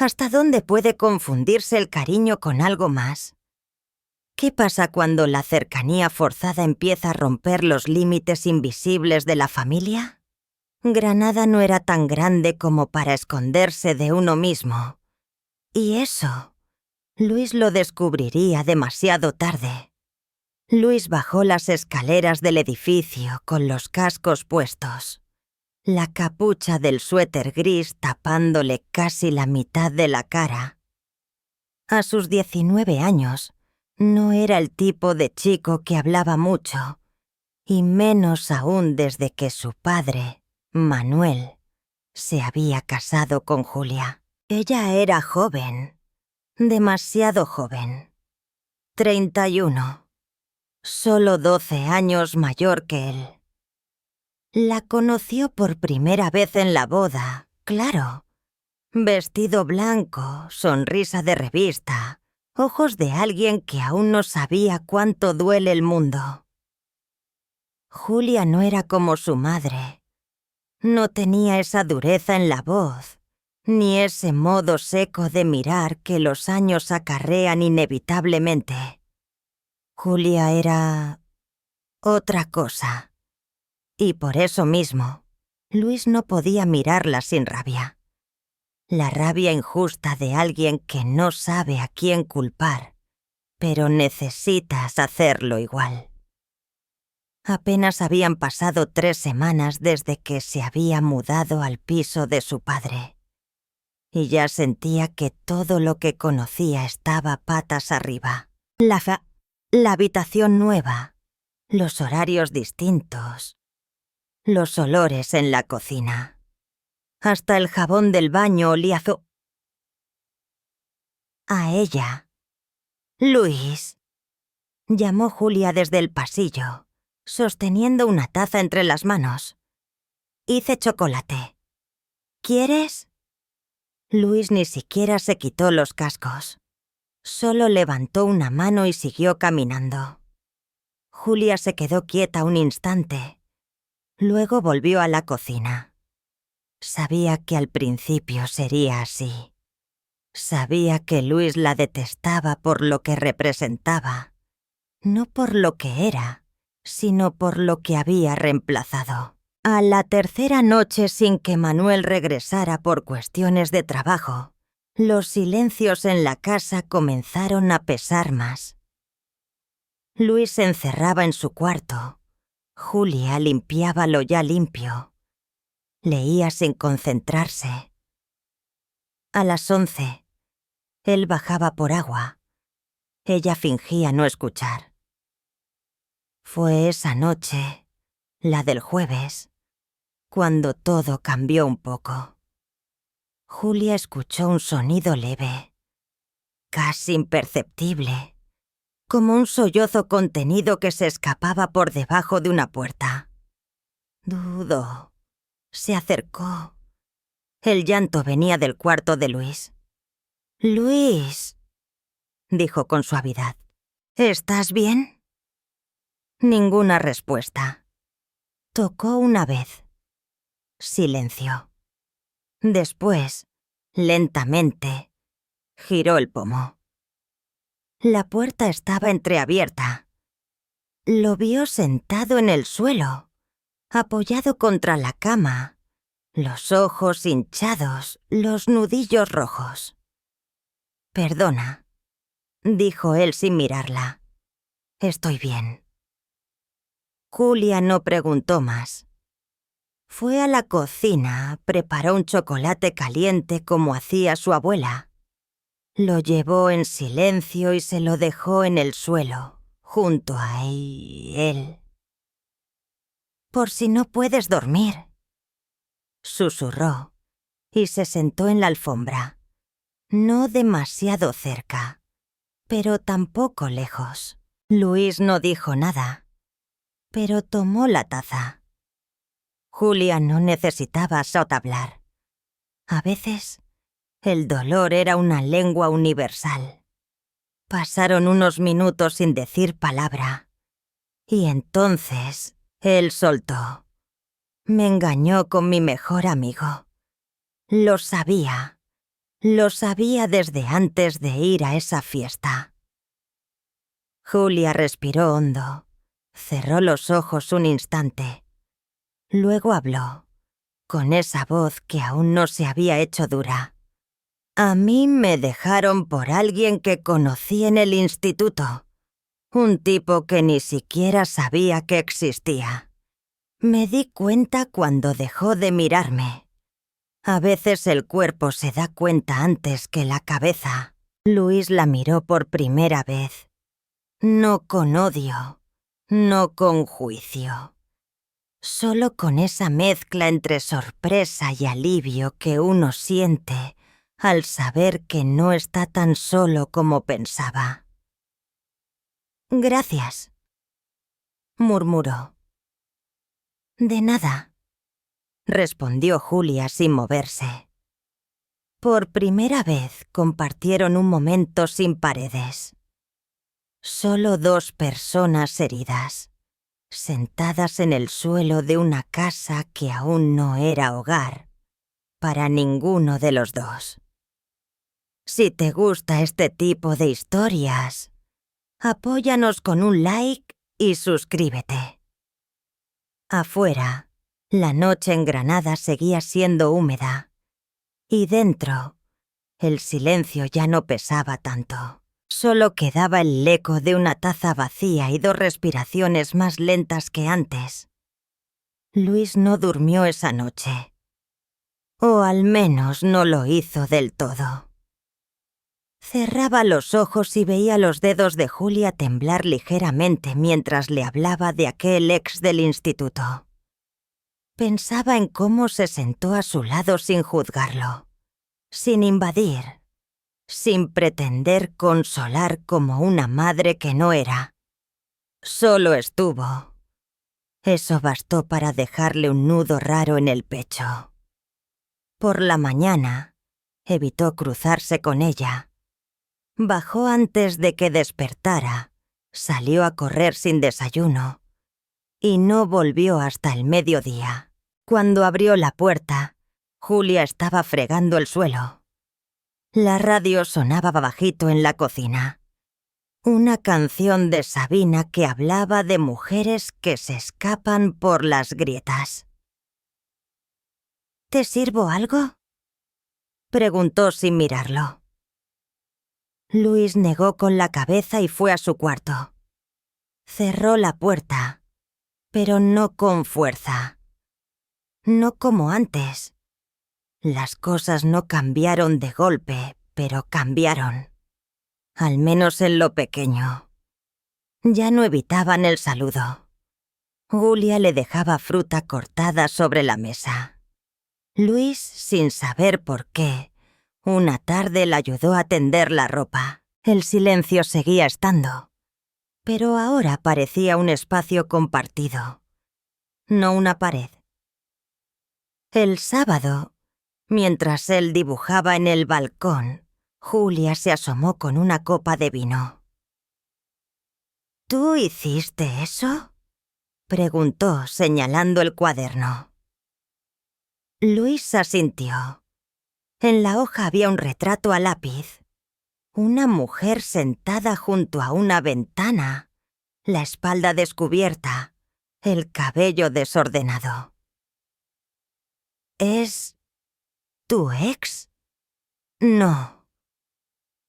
¿Hasta dónde puede confundirse el cariño con algo más? ¿Qué pasa cuando la cercanía forzada empieza a romper los límites invisibles de la familia? Granada no era tan grande como para esconderse de uno mismo. Y eso, Luis lo descubriría demasiado tarde. Luis bajó las escaleras del edificio con los cascos puestos, la capucha del suéter gris tapándole casi la mitad de la cara. A sus 19 años, no era el tipo de chico que hablaba mucho, y menos aún desde que su padre, Manuel, se había casado con Julia. Ella era joven, demasiado joven. 31, solo 12 años mayor que él. La conoció por primera vez en la boda, claro. Vestido blanco, sonrisa de revista, ojos de alguien que aún no sabía cuánto duele el mundo. Julia no era como su madre. No tenía esa dureza en la voz, ni ese modo seco de mirar que los años acarrean inevitablemente. Julia era otra cosa. Y por eso mismo, Luis no podía mirarla sin rabia. La rabia injusta de alguien que no sabe a quién culpar, pero necesitas hacerlo igual. Apenas habían pasado 3 semanas desde que se había mudado al piso de su padre, y ya sentía que todo lo que conocía estaba patas arriba. La habitación nueva, los horarios distintos, los olores en la cocina. Hasta el jabón del baño olía a ella. «Luis», llamó Julia desde el pasillo, sosteniendo una taza entre las manos. «Hice chocolate. ¿Quieres?» Luis ni siquiera se quitó los cascos. Solo levantó una mano y siguió caminando. Julia se quedó quieta un instante. Luego volvió a la cocina. Sabía que al principio sería así. Sabía que Luis la detestaba por lo que representaba, no por lo que era, sino por lo que había reemplazado. A la tercera noche sin que Manuel regresara por cuestiones de trabajo, los silencios en la casa comenzaron a pesar más. Luis se encerraba en su cuarto. Julia limpiaba lo ya limpio. Leía sin concentrarse. A las 11, él bajaba por agua. Ella fingía no escuchar. Fue esa noche, la del jueves, cuando todo cambió un poco. Julia escuchó un sonido leve, casi imperceptible, como un sollozo contenido que se escapaba por debajo de una puerta. Dudó. Se acercó. El llanto venía del cuarto de Luis. «Luis», dijo con suavidad, «¿estás bien?» Ninguna respuesta. Tocó una vez. Silencio. Después, lentamente, giró el pomo. La puerta estaba entreabierta. Lo vio sentado en el suelo, apoyado contra la cama, los ojos hinchados, los nudillos rojos. «Perdona», dijo él sin mirarla. «Estoy bien». Julia no preguntó más. Fue a la cocina, preparó un chocolate caliente como hacía su abuela. Lo llevó en silencio y se lo dejó en el suelo, junto a él. «Por si no puedes dormir», susurró, y se sentó en la alfombra, no demasiado cerca, pero tampoco lejos. Luis no dijo nada, pero tomó la taza. Julia no necesitaba sotablar. A veces, el dolor era una lengua universal. Pasaron unos minutos sin decir palabra, y entonces él soltó. «Me engañó con mi mejor amigo. Lo sabía. Lo sabía desde antes de ir a esa fiesta. Julia respiró hondo, cerró los ojos un instante. Luego habló, con esa voz que aún no se había hecho dura. A mí me dejaron por alguien que conocí en el instituto. Un tipo que ni siquiera sabía que existía. Me di cuenta cuando dejó de mirarme. A veces el cuerpo se da cuenta antes que la cabeza. Luis la miró por primera vez. No con odio, no con juicio. Solo con esa mezcla entre sorpresa y alivio que uno siente al saber que no está tan solo como pensaba. «Gracias», murmuró. «De nada», respondió Julia sin moverse. Por primera vez compartieron un momento sin paredes. Solo dos personas heridas, sentadas en el suelo de una casa que aún no era hogar para ninguno de los dos. Si te gusta este tipo de historias, apóyanos con un like y suscríbete. Afuera, la noche en Granada seguía siendo húmeda, y dentro, el silencio ya no pesaba tanto. Solo quedaba el eco de una taza vacía y dos respiraciones más lentas que antes. Luis no durmió esa noche. O al menos no lo hizo del todo. Cerraba los ojos y veía los dedos de Julia temblar ligeramente mientras le hablaba de aquel ex del instituto. Pensaba en cómo se sentó a su lado sin juzgarlo, sin invadir, sin pretender consolar como una madre que no era. Solo estuvo. Eso bastó para dejarle un nudo raro en el pecho. Por la mañana, evitó cruzarse con ella. Bajó antes de que despertara, salió a correr sin desayuno y no volvió hasta el mediodía. Cuando abrió la puerta, Julia estaba fregando el suelo. La radio sonaba bajito en la cocina. Una canción de Sabina que hablaba de mujeres que se escapan por las grietas. ¿Te sirvo algo?, preguntó sin mirarlo. Luis negó con la cabeza y fue a su cuarto. Cerró la puerta, pero no con fuerza. No como antes. Las cosas no cambiaron de golpe, pero cambiaron. Al menos en lo pequeño. Ya no evitaban el saludo. Julia le dejaba fruta cortada sobre la mesa. Luis, sin saber por qué, una tarde la ayudó a tender la ropa. El silencio seguía estando, pero ahora parecía un espacio compartido, no una pared. El sábado, mientras él dibujaba en el balcón, Julia se asomó con una copa de vino. ¿Tú hiciste eso?, preguntó señalando el cuaderno. Luis asintió. En la hoja había un retrato a lápiz. Una mujer sentada junto a una ventana, la espalda descubierta, el cabello desordenado. ¿Es tu ex? No.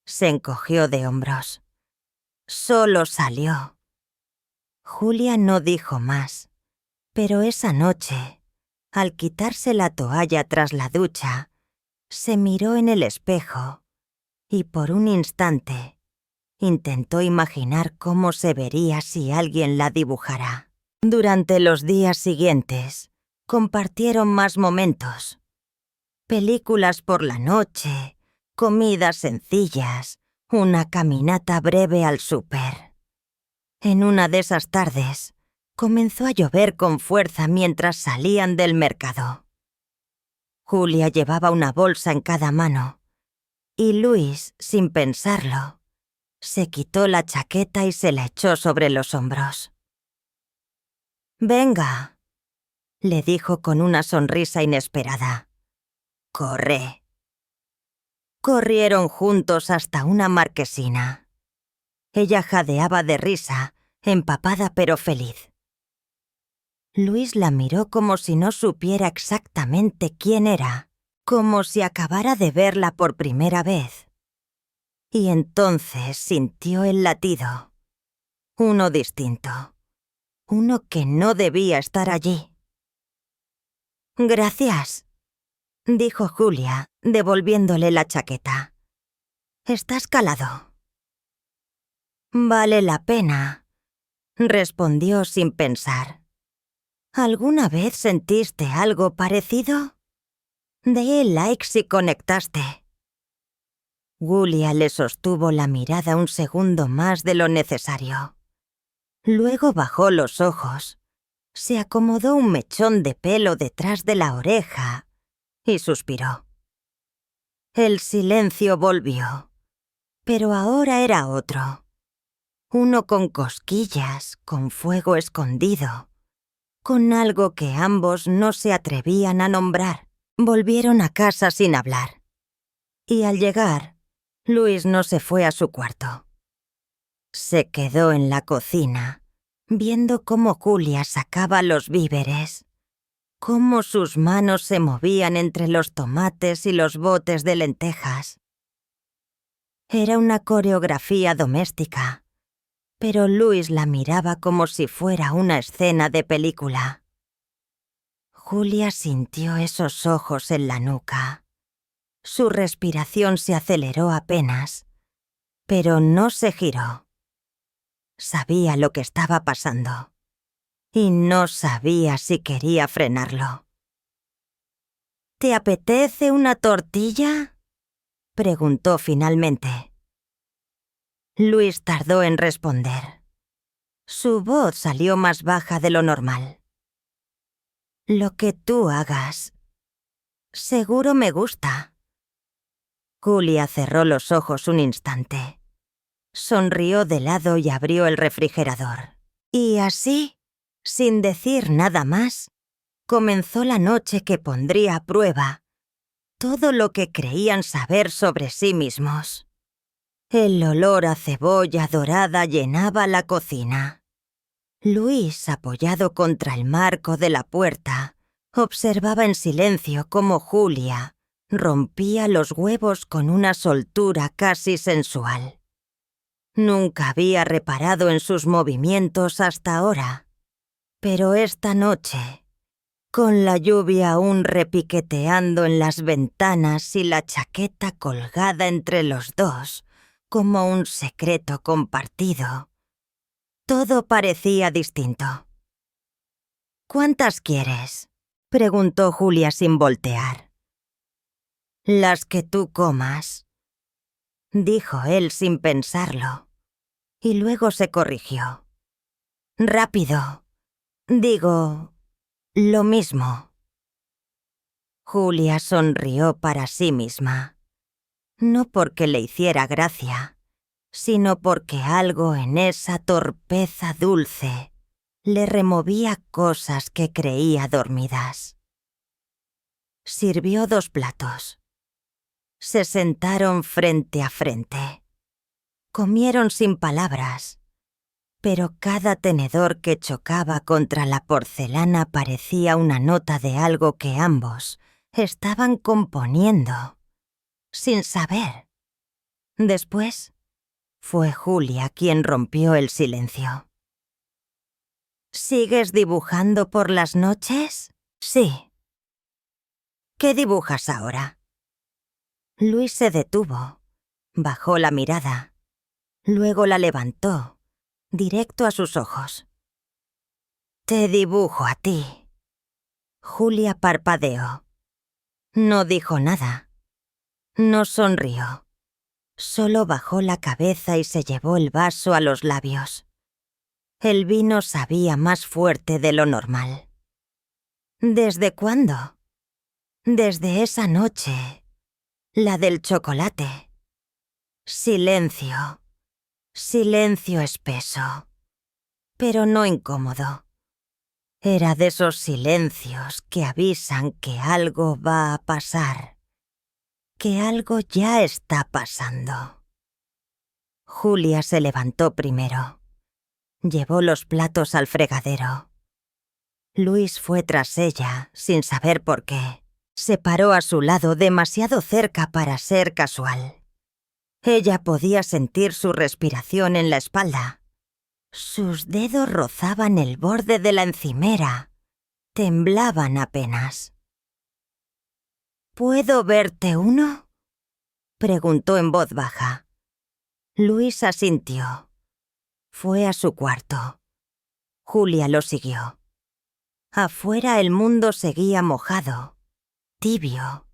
Se encogió de hombros. Solo salió. Julia no dijo más, pero esa noche, al quitarse la toalla tras la ducha, se miró en el espejo y por un instante intentó imaginar cómo se vería si alguien la dibujara. Durante los días siguientes, compartieron más momentos. Películas por la noche, comidas sencillas, una caminata breve al súper. En una de esas tardes, comenzó a llover con fuerza mientras salían del mercado. Julia llevaba una bolsa en cada mano, y Luis, sin pensarlo, se quitó la chaqueta y se la echó sobre los hombros. «Venga», le dijo con una sonrisa inesperada. «Corre». Corrieron juntos hasta una marquesina. Ella jadeaba de risa, empapada pero feliz. Luis la miró como si no supiera exactamente quién era, como si acabara de verla por primera vez. Y entonces sintió el latido. Uno distinto. Uno que no debía estar allí. «Gracias», dijo Julia, devolviéndole la chaqueta. «Estás calado». «Vale la pena», respondió sin pensar. «¿Alguna vez sentiste algo parecido? Dé like si conectaste». Julia le sostuvo la mirada un segundo más de lo necesario. Luego bajó los ojos, se acomodó un mechón de pelo detrás de la oreja y suspiró. El silencio volvió, pero ahora era otro. Uno con cosquillas, con fuego escondido, con algo que ambos no se atrevían a nombrar. Volvieron a casa sin hablar. Y al llegar, Luis no se fue a su cuarto. Se quedó en la cocina, viendo cómo Julia sacaba los víveres, cómo sus manos se movían entre los tomates y los botes de lentejas. Era una coreografía doméstica, pero Luis la miraba como si fuera una escena de película. Julia sintió esos ojos en la nuca. Su respiración se aceleró apenas, pero no se giró. Sabía lo que estaba pasando, y no sabía si quería frenarlo. «¿Te apetece una tortilla?», preguntó finalmente. Luis tardó en responder. Su voz salió más baja de lo normal. «Lo que tú hagas. Seguro me gusta». Julia cerró los ojos un instante. Sonrió de lado y abrió el refrigerador. Y así, sin decir nada más, comenzó la noche que pondría a prueba todo lo que creían saber sobre sí mismos. El olor a cebolla dorada llenaba la cocina. Luis, apoyado contra el marco de la puerta, observaba en silencio cómo Julia rompía los huevos con una soltura casi sensual. Nunca había reparado en sus movimientos hasta ahora, pero esta noche, con la lluvia aún repiqueteando en las ventanas y la chaqueta colgada entre los dos, como un secreto compartido, todo parecía distinto. «¿Cuántas quieres?», preguntó Julia sin voltear. «Las que tú comas», dijo él sin pensarlo, y luego se corrigió. «Rápido. Digo, lo mismo». Julia sonrió para sí misma, no porque le hiciera gracia, sino porque algo en esa torpeza dulce le removía cosas que creía dormidas. Sirvió 2 platos. Se sentaron frente a frente. Comieron sin palabras, pero cada tenedor que chocaba contra la porcelana parecía una nota de algo que ambos estaban componiendo, sin saber. Después, fue Julia quien rompió el silencio. «¿Sigues dibujando por las noches?» «Sí». «¿Qué dibujas ahora?» Luis se detuvo, bajó la mirada, luego la levantó, directo a sus ojos. «Te dibujo a ti». Julia parpadeó. No dijo nada. No sonrió. Solo bajó la cabeza y se llevó el vaso a los labios. El vino sabía más fuerte de lo normal. «¿Desde cuándo?» «Desde esa noche, la del chocolate». Silencio. Silencio espeso, pero no incómodo. Era de esos silencios que avisan que algo va a pasar, que algo ya está pasando. Julia se levantó primero. Llevó los platos al fregadero. Luis fue tras ella, sin saber por qué. Se paró a su lado demasiado cerca para ser casual. Ella podía sentir su respiración en la espalda. Sus dedos rozaban el borde de la encimera. Temblaban apenas. ¿Puedo verte uno?, preguntó en voz baja. Luis asintió. Fue a su cuarto. Julia lo siguió. Afuera el mundo seguía mojado, tibio,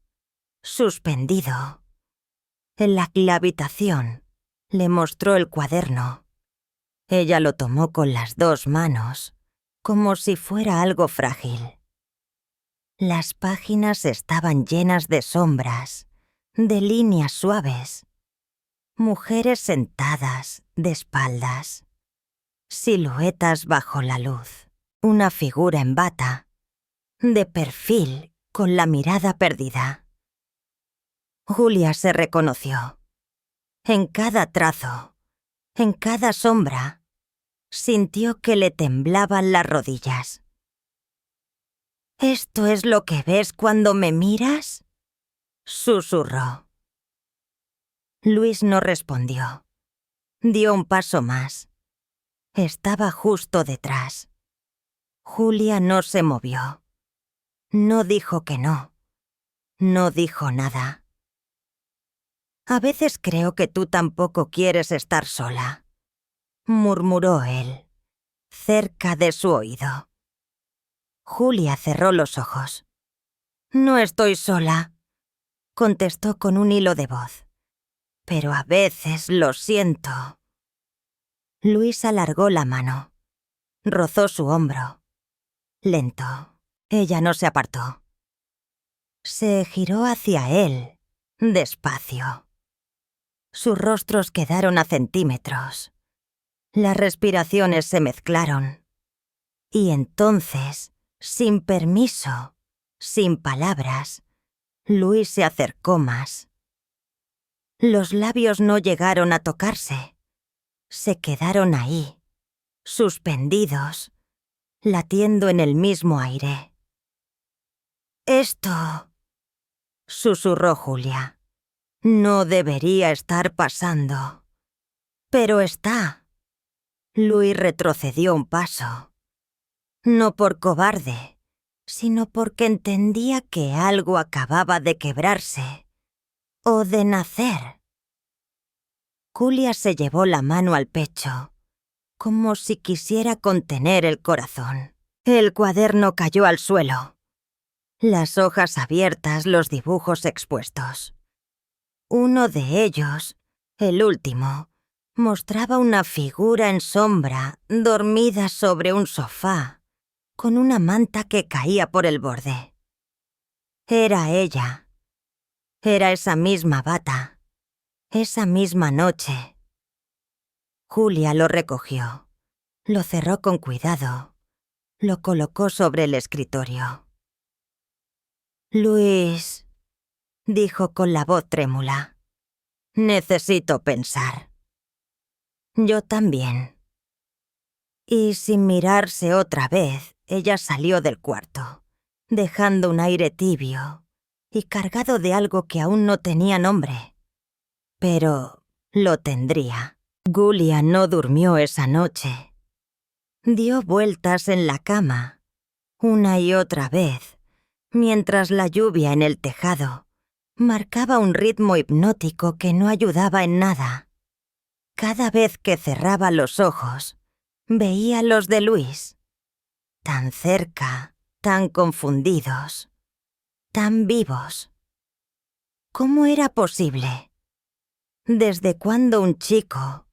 suspendido. En la habitación le mostró el cuaderno. Ella lo tomó con las 2 manos, como si fuera algo frágil. Las páginas estaban llenas de sombras, de líneas suaves. Mujeres sentadas, de espaldas. Siluetas bajo la luz. Una figura en bata, de perfil, con la mirada perdida. Julia se reconoció. En cada trazo, en cada sombra, sintió que le temblaban las rodillas. ¿Esto es lo que ves cuando me miras?, susurró. Luis no respondió. Dio un paso más. Estaba justo detrás. Julia no se movió. No dijo que no. No dijo nada. A veces creo que tú tampoco quieres estar sola, murmuró él, cerca de su oído. Julia cerró los ojos. No estoy sola, contestó con un hilo de voz. Pero a veces lo siento. Luis alargó la mano. Rozó su hombro. Lento. Ella no se apartó. Se giró hacia él, despacio. Sus rostros quedaron a centímetros. Las respiraciones se mezclaron. Y entonces, sin permiso, sin palabras, Luis se acercó más. Los labios no llegaron a tocarse. Se quedaron ahí, suspendidos, latiendo en el mismo aire. «Esto», susurró Julia, «no debería estar pasando. Pero está». Luis retrocedió un paso. No por cobarde, sino porque entendía que algo acababa de quebrarse o de nacer. Julia se llevó la mano al pecho, como si quisiera contener el corazón. El cuaderno cayó al suelo. Las hojas abiertas, los dibujos expuestos. Uno de ellos, el último, mostraba una figura en sombra, dormida sobre un sofá, con una manta que caía por el borde. Era ella. Era esa misma bata. Esa misma noche. Julia lo recogió. Lo cerró con cuidado. Lo colocó sobre el escritorio. «Luis», dijo con la voz trémula, «necesito pensar». «Yo también». Y sin mirarse otra vez, ella salió del cuarto, dejando un aire tibio y cargado de algo que aún no tenía nombre. Pero lo tendría. Julia no durmió esa noche. Dio vueltas en la cama, una y otra vez, mientras la lluvia en el tejado marcaba un ritmo hipnótico que no ayudaba en nada. Cada vez que cerraba los ojos, veía los de Luis, tan cerca, tan confundidos, tan vivos. ¿Cómo era posible? ¿Desde cuándo un chico,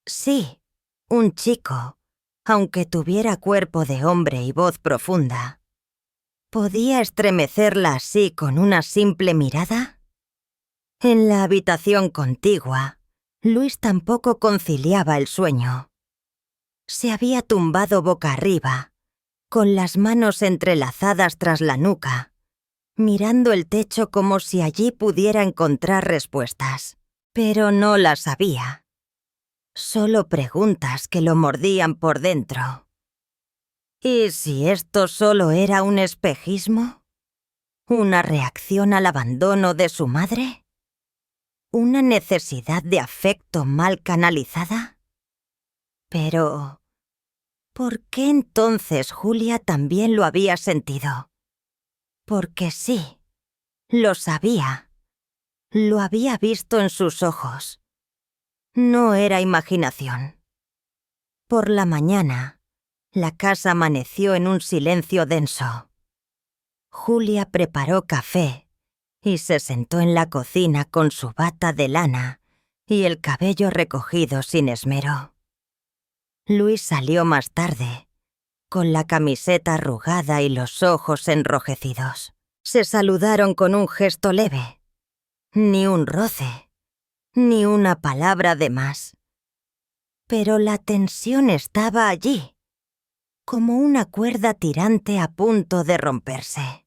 sí, un chico, aunque tuviera cuerpo de hombre y voz profunda, podía estremecerla así con una simple mirada? En la habitación contigua, Luis tampoco conciliaba el sueño. Se había tumbado boca arriba, con las manos entrelazadas tras la nuca, mirando el techo como si allí pudiera encontrar respuestas. Pero no las había. Solo preguntas que lo mordían por dentro. ¿Y si esto solo era un espejismo? ¿Una reacción al abandono de su madre? ¿Una necesidad de afecto mal canalizada? Pero, ¿por qué entonces Julia también lo había sentido? Porque sí, lo sabía. Lo había visto en sus ojos. No era imaginación. Por la mañana, la casa amaneció en un silencio denso. Julia preparó café y se sentó en la cocina con su bata de lana y el cabello recogido sin esmero. Luis salió más tarde, con la camiseta arrugada y los ojos enrojecidos. Se saludaron con un gesto leve. Ni un roce, ni una palabra de más. Pero la tensión estaba allí, como una cuerda tirante a punto de romperse.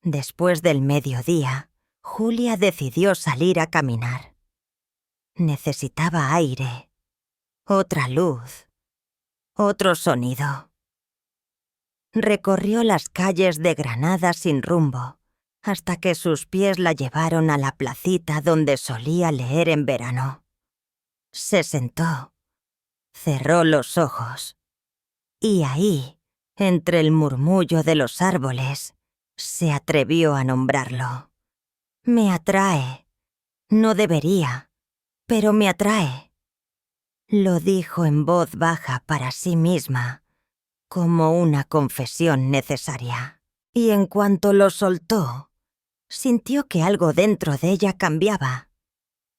Después del mediodía, Julia decidió salir a caminar. Necesitaba aire, otra luz, otro sonido. Recorrió las calles de Granada sin rumbo, hasta que sus pies la llevaron a la placita donde solía leer en verano. Se sentó, cerró los ojos, y ahí, entre el murmullo de los árboles, se atrevió a nombrarlo. Me atrae. No debería, pero me atrae. Lo dijo en voz baja para sí misma, como una confesión necesaria. Y en cuanto lo soltó, sintió que algo dentro de ella cambiaba.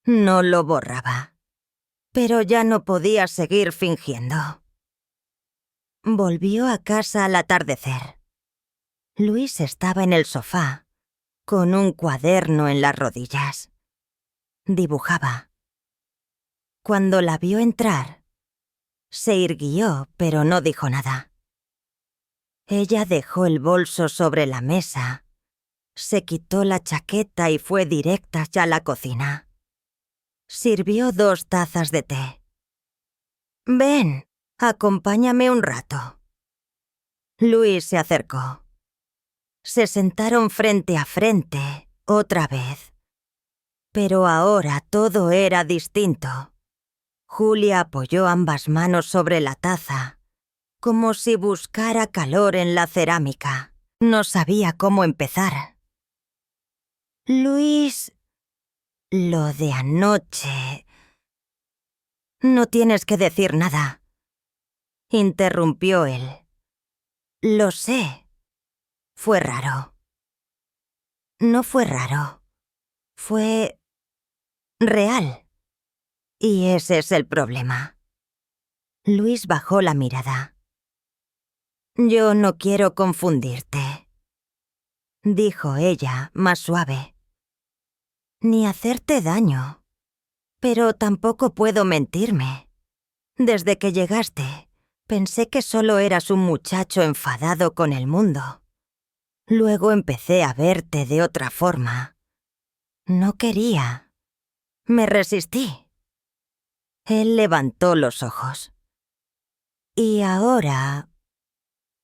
No lo borraba, pero ya no podía seguir fingiendo. Volvió a casa al atardecer. Luis estaba en el sofá, con un cuaderno en las rodillas. Dibujaba. Cuando la vio entrar, se irguió, pero no dijo nada. Ella dejó el bolso sobre la mesa, se quitó la chaqueta y fue directa a la cocina. Sirvió 2 tazas de té. «Ven, acompáñame un rato». Luis se acercó. Se sentaron frente a frente, otra vez. Pero ahora todo era distinto. Julia apoyó ambas manos sobre la taza, como si buscara calor en la cerámica. No sabía cómo empezar. Luis, lo de anoche... No tienes que decir nada, interrumpió él. Lo sé. Fue raro. No fue raro. Fue... real. Y ese es el problema. Luis bajó la mirada. Yo no quiero confundirte, dijo ella, más suave. Ni hacerte daño. Pero tampoco puedo mentirme. Desde que llegaste, pensé que solo eras un muchacho enfadado con el mundo. Luego empecé a verte de otra forma. No quería. Me resistí. Él levantó los ojos. ¿Y ahora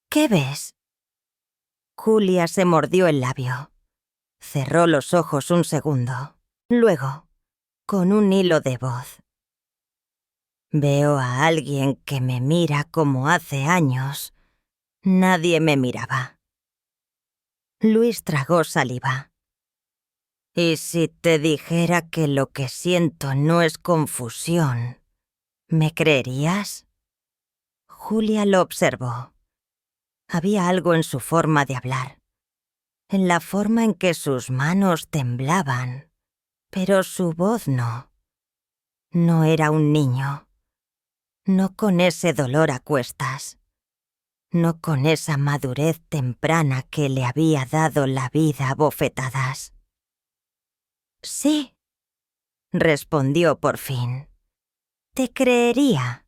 qué ves? Julia se mordió el labio. Cerró los ojos un segundo. Luego, con un hilo de voz. Veo a alguien que me mira como hace años. Nadie me miraba. Luis tragó saliva. ¿Y si te dijera que lo que siento no es confusión, me creerías? Julia lo observó. Había algo en su forma de hablar, en la forma en que sus manos temblaban, pero su voz no. No era un niño. No con ese dolor a cuestas. No con esa madurez temprana que le había dado la vida a bofetadas. Sí, respondió por fin. Te creería.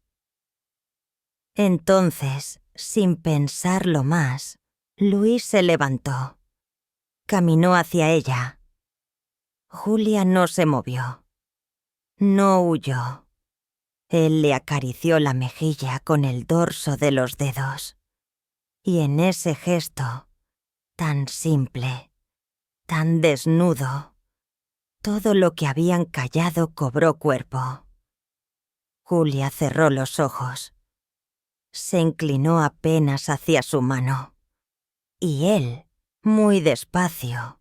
Entonces, sin pensarlo más, Luis se levantó. caminó hacia ella. Julia no se movió. No huyó. Él le acarició la mejilla con el dorso de los dedos. Y en ese gesto, tan simple, tan desnudo, todo lo que habían callado cobró cuerpo. Julia cerró los ojos. Se inclinó apenas hacia su mano. Y él, muy despacio,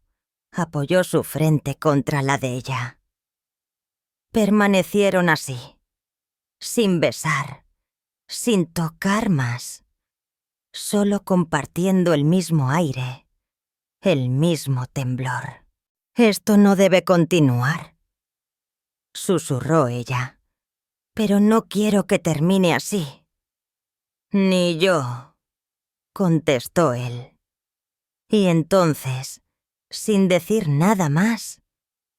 apoyó su frente contra la de ella. Permanecieron así, sin besar, sin tocar más, solo compartiendo el mismo aire, el mismo temblor. «Esto no debe continuar», susurró ella. «Pero no quiero que termine así». «Ni yo», contestó él. Y entonces, sin decir nada más,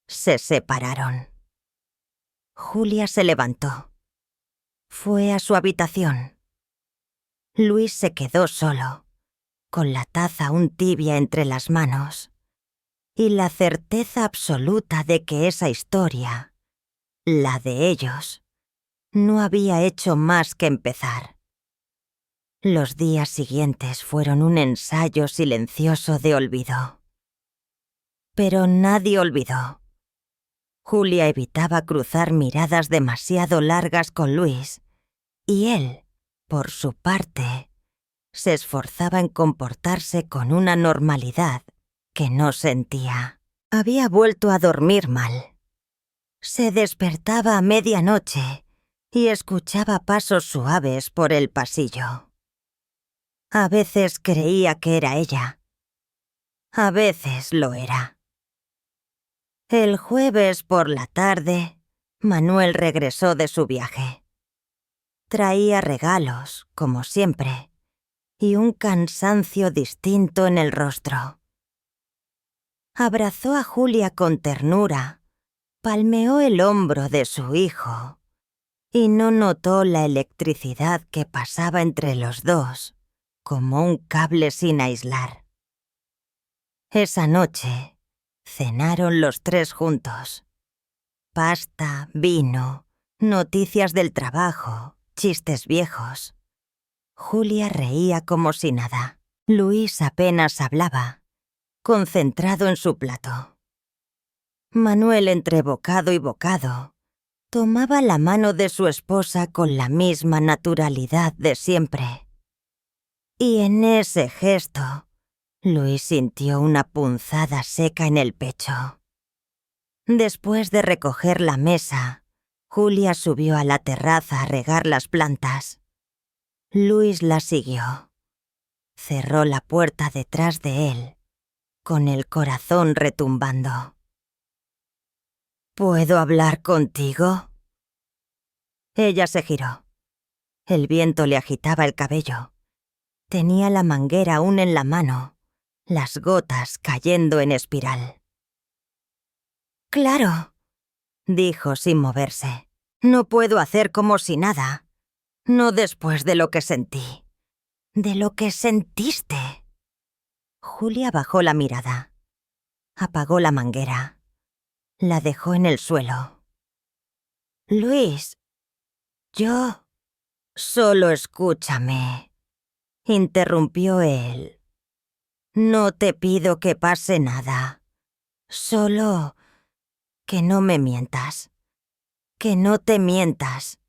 se separaron. Julia se levantó. Fue a su habitación. Luis se quedó solo, con la taza aún tibia entre las manos, y la certeza absoluta de que esa historia, la de ellos, no había hecho más que empezar. Los días siguientes fueron un ensayo silencioso de olvido. Pero nadie olvidó. Julia evitaba cruzar miradas demasiado largas con Luis, y él, por su parte, se esforzaba en comportarse con una normalidad que no sentía. Había vuelto a dormir mal. Se despertaba a medianoche y escuchaba pasos suaves por el pasillo. A veces creía que era ella. A veces lo era. El jueves por la tarde, Manuel regresó de su viaje. Traía regalos, como siempre, y un cansancio distinto en el rostro. Abrazó a Julia con ternura, palmeó el hombro de su hijo, y no notó la electricidad que pasaba entre los dos, como un cable sin aislar. Esa noche, cenaron los tres juntos. Pasta, vino, noticias del trabajo, chistes viejos. Julia reía como si nada. Luis apenas hablaba, concentrado en su plato. Manuel, entre bocado y bocado, tomaba la mano de su esposa con la misma naturalidad de siempre. Y en ese gesto, Luis sintió una punzada seca en el pecho. Después de recoger la mesa, Julia subió a la terraza a regar las plantas. Luis la siguió. Cerró la puerta detrás de él, con el corazón retumbando. «¿Puedo hablar contigo?» Ella se giró. El viento le agitaba el cabello. Tenía la manguera aún en la mano, las gotas cayendo en espiral. «Claro», dijo sin moverse. «No puedo hacer como si nada. No después de lo que sentí. De lo que sentiste». Julia bajó la mirada. Apagó la manguera. La dejó en el suelo. «Luis, yo...» «Solo escúchame», interrumpió él. «No te pido que pase nada. Solo que no me mientas. Que no te mientas».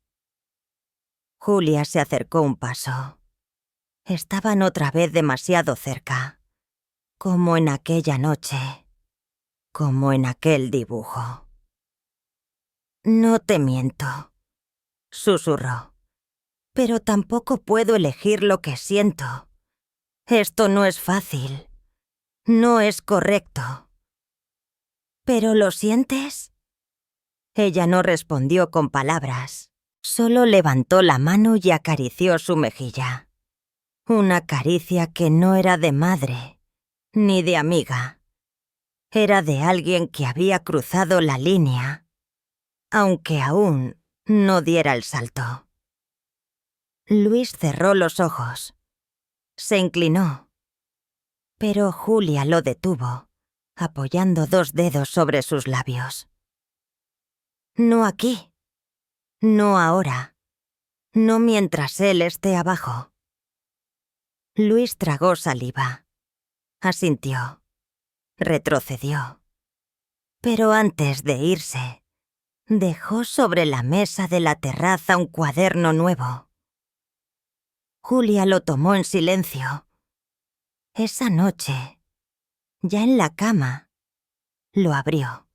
Julia se acercó un paso. Estaban otra vez demasiado cerca, como en aquella noche, como en aquel dibujo. «No te miento», susurró. «Pero tampoco puedo elegir lo que siento. Esto no es fácil. No es correcto». «¿Pero lo sientes?» Ella no respondió con palabras. Solo levantó la mano y acarició su mejilla. Una caricia que no era de madre, ni de amiga. Era de alguien que había cruzado la línea, aunque aún no diera el salto. Luis cerró los ojos. Se inclinó. Pero Julia lo detuvo, apoyando 2 dedos sobre sus labios. No aquí. No ahora. No mientras él esté abajo. Luis tragó saliva. Asintió. Retrocedió. Pero antes de irse, dejó sobre la mesa de la terraza un cuaderno nuevo. Julia lo tomó en silencio. Esa noche, ya en la cama, lo abrió.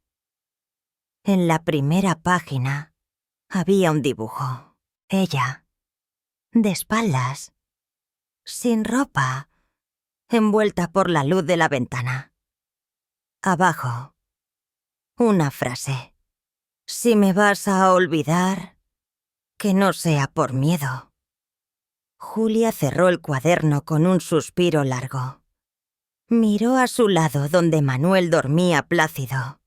En la primera página había un dibujo. Ella, de espaldas, sin ropa, envuelta por la luz de la ventana. Abajo, una frase. Si me vas a olvidar, que no sea por miedo. Julia cerró el cuaderno con un suspiro largo. Miró a su lado donde Manuel dormía plácido.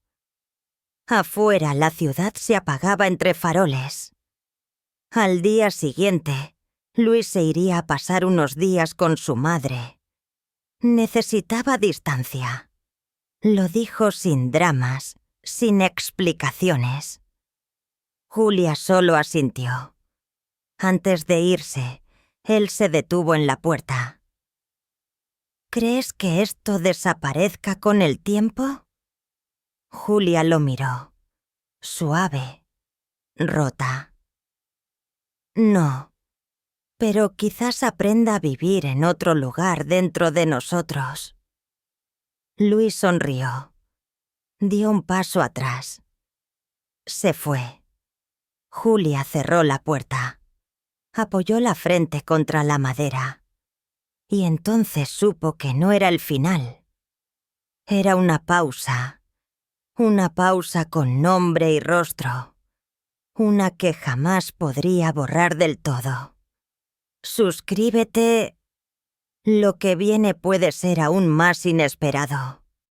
Afuera la ciudad se apagaba entre faroles. Al día siguiente, Luis se iría a pasar unos días con su madre. Necesitaba distancia. Lo dijo sin dramas, sin explicaciones. Julia solo asintió. Antes de irse, él se detuvo en la puerta. ¿Crees que esto desaparezca con el tiempo? Julia lo miró. Suave, rota. No, pero quizás aprenda a vivir en otro lugar dentro de nosotros. Luis sonrió. Dio un paso atrás. Se fue. Julia cerró la puerta. Apoyó la frente contra la madera. Y entonces supo que no era el final. Era una pausa con nombre y rostro, una que jamás podría borrar del todo. Suscríbete. Lo que viene puede ser aún más inesperado.